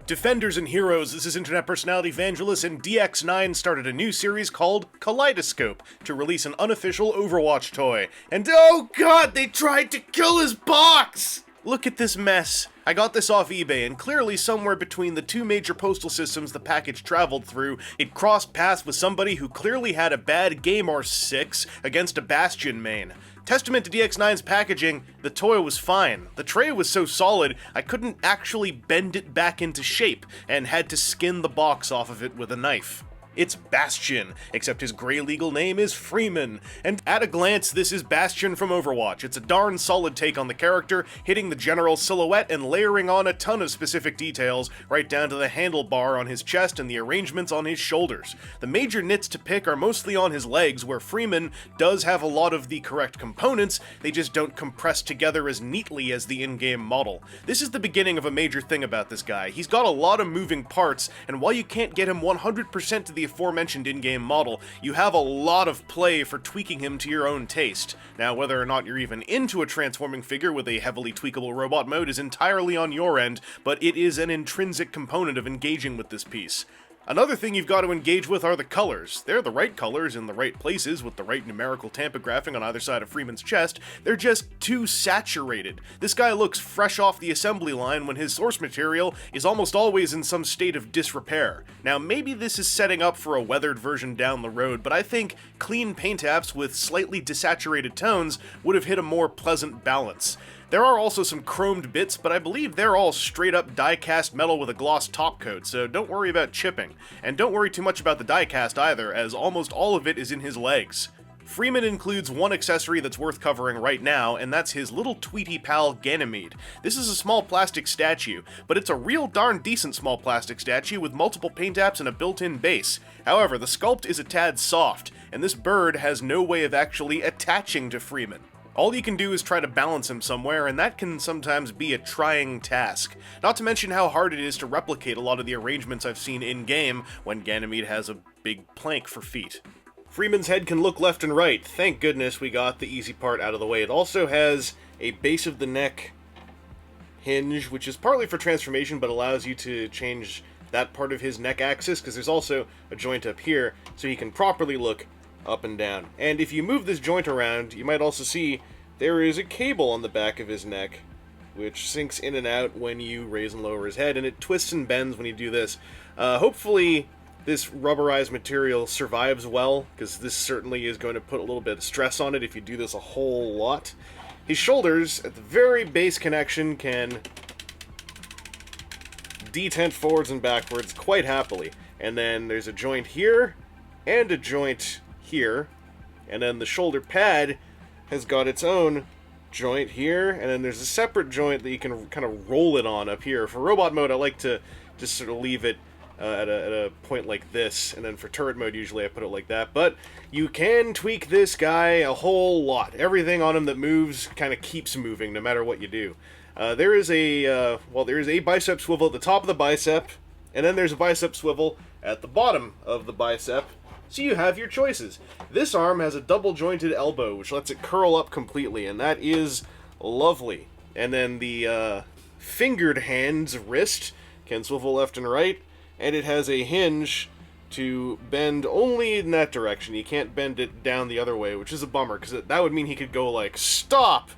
Defenders and heroes, this is internet personality Vangelus, and DX9 started a new series called Kaleidoscope to release an unofficial Overwatch toy. And oh god, they tried to kill his box! Look at this mess. I got this off eBay, and clearly somewhere between the two major postal systems the package traveled through, it crossed paths with somebody who clearly had a bad game or 6 against a Bastion main. Testament to DX9's packaging, the toy was fine. The tray was so solid, I couldn't actually bend it back into shape, and had to skin the box off of it with a knife. It's Bastion, except his gray legal name is Freeman, and at a glance, this is Bastion from Overwatch. It's a darn solid take on the character, hitting the general silhouette and layering on a ton of specific details, right down to the handlebar on his chest and the arrangements on his shoulders. The major nits to pick are mostly on his legs, where Freeman does have a lot of the correct components, they just don't compress together as neatly as the in-game model. This is the beginning of a major thing about this guy. He's got a lot of moving parts, and while you can't get him 100% to the aforementioned in-game model, you have a lot of play for tweaking him to your own taste. Now, whether or not you're even into a transforming figure with a heavily tweakable robot mode is entirely on your end, but it is an intrinsic component of engaging with this piece. Another thing you've got to engage with are the colors. They're the right colors in the right places with the right numerical tampographic on either side of Freeman's chest. They're just too saturated. This guy looks fresh off the assembly line when his source material is almost always in some state of disrepair. Now, maybe this is setting up for a weathered version down the road, but I think clean paint apps with slightly desaturated tones would have hit a more pleasant balance. There are also some chromed bits, but I believe they're all straight-up die-cast metal with a gloss top coat, so don't worry about chipping. And don't worry too much about the die-cast either, as almost all of it is in his legs. Freeman includes one accessory that's worth covering right now, and that's his little Tweety pal Ganymede. This is a small plastic statue, but it's a real darn decent small plastic statue with multiple paint apps and a built-in base. However, the sculpt is a tad soft, and this bird has no way of actually attaching to Freeman. All you can do is try to balance him somewhere, and that can sometimes be a trying task. Not to mention how hard it is to replicate a lot of the arrangements I've seen in-game when Ganymede has a big plank for feet. Freeman's head can look left and right. Thank goodness we got the easy part out of the way. It also has a base of the neck hinge, which is partly for transformation, but allows you to change that part of his neck axis, because there's also a joint up here, so he can properly look up and down. And if you move this joint around, you might also see there is a cable on the back of his neck, which sinks in and out when you raise and lower his head, and it twists and bends when you do this. Hopefully this rubberized material survives well, because this certainly is going to put a little bit of stress on it if you do this a whole lot. His shoulders, at the very base connection, can detent forwards and backwards quite happily. And then there's a joint here, and a joint here, and then the shoulder pad has got its own joint here, and then there's a separate joint that you can kind of roll it on up here. For robot mode, I like to just sort of leave it at a point like this, and then for turret mode, usually I put it like that. But you can tweak this guy a whole lot. Everything on him that moves kind of keeps moving, no matter what you do. There is a bicep swivel at the top of the bicep, and then there's a bicep swivel at the bottom of the bicep. So you have your choices. This arm has a double-jointed elbow, which lets it curl up completely, and that is lovely. And then the fingered hand's wrist can swivel left and right, and it has a hinge to bend only in that direction. You can't bend it down the other way, which is a bummer, because that would mean he could go like, stop!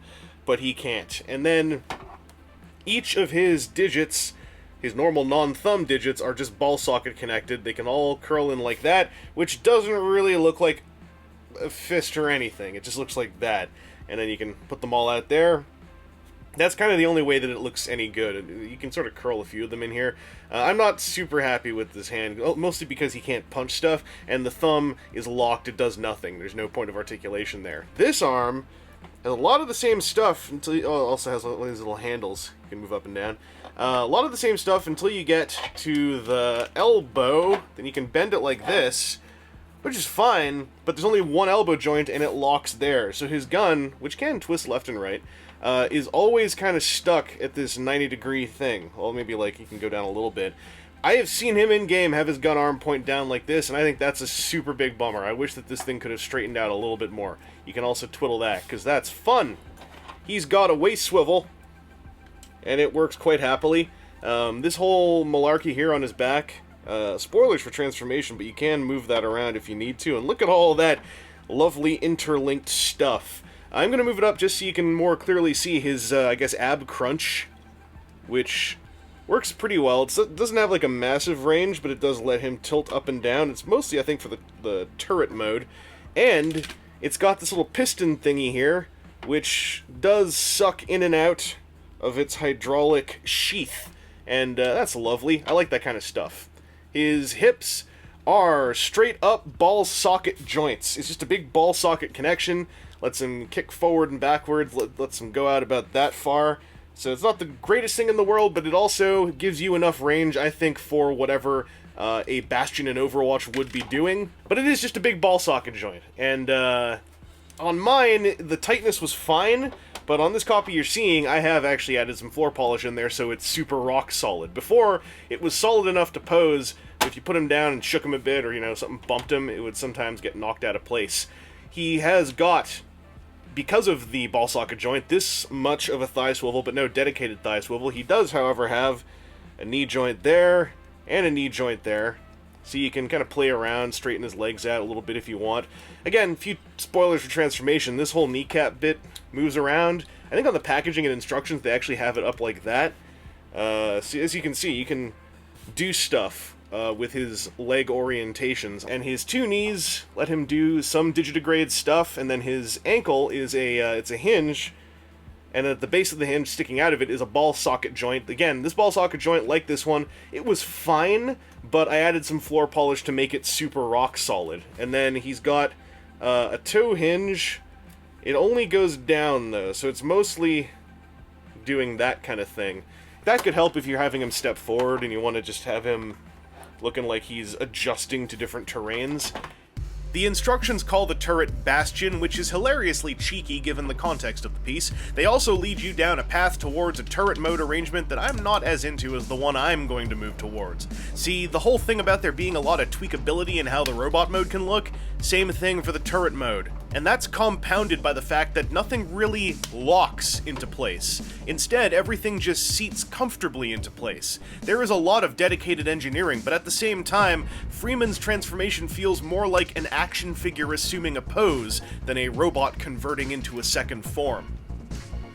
But he can't. And then each of his digits, his normal non-thumb digits, are just ball socket connected. They can all curl in like that, which doesn't really look like a fist or anything. It just looks like that. And then you can put them all out there. That's kind of the only way that it looks any good. You can sort of curl a few of them in here. I'm not super happy with this hand, mostly because he can't punch stuff, and the thumb is locked. It does nothing. There's no point of articulation there. This arm has a lot of the same stuff until it also has these little handles. You can move up and down. A lot of the same stuff until you get to the elbow. Then you can bend it like this, which is fine, but there's only one elbow joint and it locks there. So his gun, which can twist left and right, is always kind of stuck at this 90-degree thing. Well, maybe like he can go down a little bit. I have seen him in-game have his gun arm point down like this, and I think that's a super big bummer. I wish that this thing could have straightened out a little bit more. You can also twiddle that, because that's fun. He's got a waist swivel, and it works quite happily. This whole malarkey here on his back, spoilers for transformation, but you can move that around if you need to, and look at all that lovely interlinked stuff. I'm going to move it up just so you can more clearly see his, I guess, ab crunch, which works pretty well. It doesn't have like a massive range, but it does let him tilt up and down. It's mostly, I think, for the turret mode, and it's got this little piston thingy here, which does suck in and out of its hydraulic sheath, and that's lovely. I like that kind of stuff. His hips are straight up ball socket joints. It's just a big ball socket connection. Lets him kick forward and backwards, lets him go out about that far. So it's not the greatest thing in the world, but it also gives you enough range, I think, for whatever a Bastion in Overwatch would be doing. But it is just a big ball socket joint. And on mine, the tightness was fine, but on this copy you're seeing, I have actually added some floor polish in there, so it's super rock solid. Before, it was solid enough to pose, but if you put him down and shook him a bit, or, you know, something bumped him, it would sometimes get knocked out of place. He has got, because of the ball socket joint, this much of a thigh swivel, but no dedicated thigh swivel. He does, however, have a knee joint there, and a knee joint there. So you can kind of play around, straighten his legs out a little bit if you want. Again, a few spoilers for transformation. This whole kneecap bit moves around. I think on the packaging and instructions they actually have it up like that. So as you can see, you can do stuff with his leg orientations. And his two knees let him do some digitigrade stuff, and then his ankle is it's a hinge, and at the base of the hinge sticking out of it is a ball socket joint. Again, this ball socket joint, like this one, it was fine, but I added some floor polish to make it super rock solid. And then he's got a toe hinge. It only goes down, though, so it's mostly doing that kind of thing. That could help if you're having him step forward and you want to just have him looking like he's adjusting to different terrains. The instructions call the turret Bastion, which is hilariously cheeky given the context of the piece. They also lead you down a path towards a turret mode arrangement that I'm not as into as the one I'm going to move towards. See, the whole thing about there being a lot of tweakability in how the robot mode can look, same thing for the turret mode. And that's compounded by the fact that nothing really locks into place. Instead, everything just seats comfortably into place. There is a lot of dedicated engineering, but at the same time, Freeman's transformation feels more like an action figure assuming a pose than a robot converting into a second form.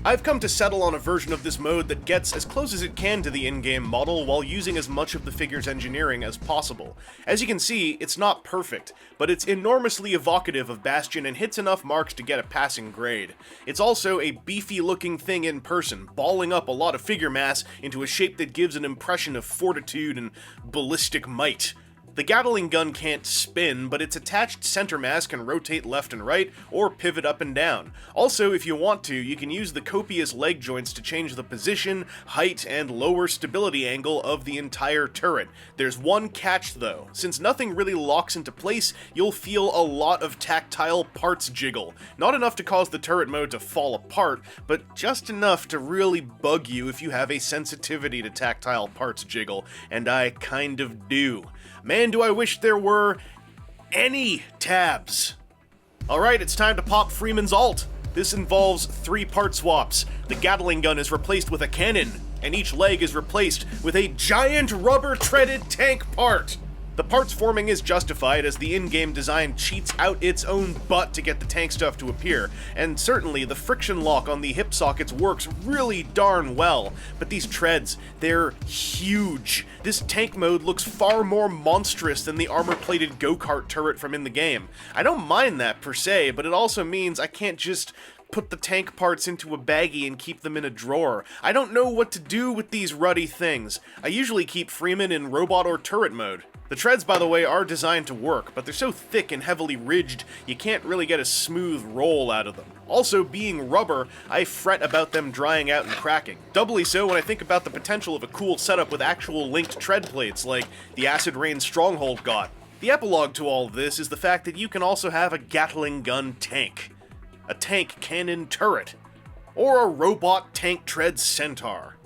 I've come to settle on a version of this mode that gets as close as it can to the in-game model while using as much of the figure's engineering as possible. As you can see, it's not perfect, but it's enormously evocative of Bastion and hits enough marks to get a passing grade. It's also a beefy-looking thing in person, balling up a lot of figure mass into a shape that gives an impression of fortitude and ballistic might. The Gatling gun can't spin, but its attached center mass can rotate left and right, or pivot up and down. Also, if you want to, you can use the copious leg joints to change the position, height, and lower stability angle of the entire turret. There's one catch though. Since nothing really locks into place, you'll feel a lot of tactile parts jiggle. Not enough to cause the turret mode to fall apart, but just enough to really bug you if you have a sensitivity to tactile parts jiggle, and I kind of do. Man, do I wish there were any tabs. Alright, it's time to pop Freeman's ult. This involves 3 part swaps. The Gatling gun is replaced with a cannon, and each leg is replaced with a giant rubber-treaded tank part. The parts forming is justified as the in-game design cheats out its own butt to get the tank stuff to appear, and certainly the friction lock on the hip sockets works really darn well, but these treads, they're huge. This tank mode looks far more monstrous than the armor-plated go-kart turret from in the game. I don't mind that per se, but it also means I can't just put the tank parts into a baggie and keep them in a drawer. I don't know what to do with these ruddy things. I usually keep Freeman in robot or turret mode. The treads, by the way, are designed to work, but they're so thick and heavily ridged, you can't really get a smooth roll out of them. Also, being rubber, I fret about them drying out and cracking. Doubly so when I think about the potential of a cool setup with actual linked tread plates, like the Acid Rain Stronghold got. The epilogue to all of this is the fact that you can also have a Gatling gun tank, a tank cannon turret, or a robot tank tread centaur.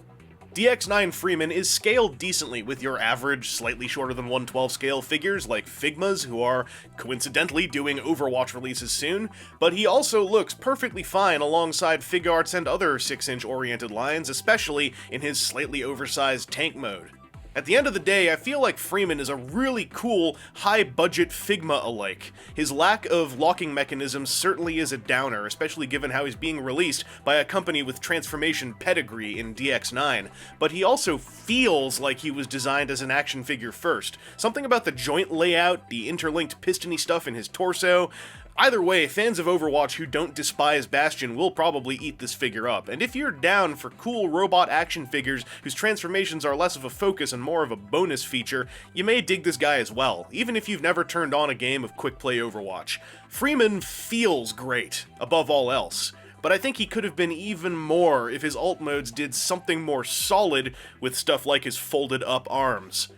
DX9 Freeman is scaled decently with your average, slightly shorter than 1/12 scale figures like Figma's, who are coincidentally doing Overwatch releases soon, but he also looks perfectly fine alongside Figuarts and other 6-inch oriented lines, especially in his slightly oversized tank mode. At the end of the day, I feel like Freeman is a really cool, high-budget Figma-alike. His lack of locking mechanisms certainly is a downer, especially given how he's being released by a company with transformation pedigree in DX9, but he also feels like he was designed as an action figure first. Something about the joint layout, the interlinked pistony stuff in his torso. Either way, fans of Overwatch who don't despise Bastion will probably eat this figure up, and if you're down for cool robot action figures whose transformations are less of a focus and more of a bonus feature, you may dig this guy as well, even if you've never turned on a game of quick play Overwatch. Freeman feels great, above all else, but I think he could have been even more if his alt modes did something more solid with stuff like his folded up arms.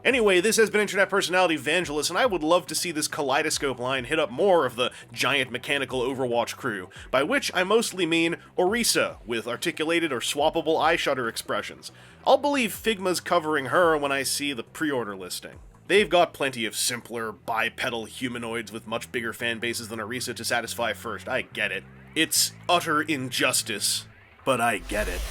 Anyway, this has been Internet Personality Vangelus, and I would love to see this Kaleidoscope line hit up more of the giant mechanical Overwatch crew, by which I mostly mean Orisa, with articulated or swappable eye shutter expressions. I'll believe Figma's covering her when I see the pre-order listing. They've got plenty of simpler, bipedal humanoids with much bigger fan bases than Orisa to satisfy first, I get it. It's utter injustice, but I get it.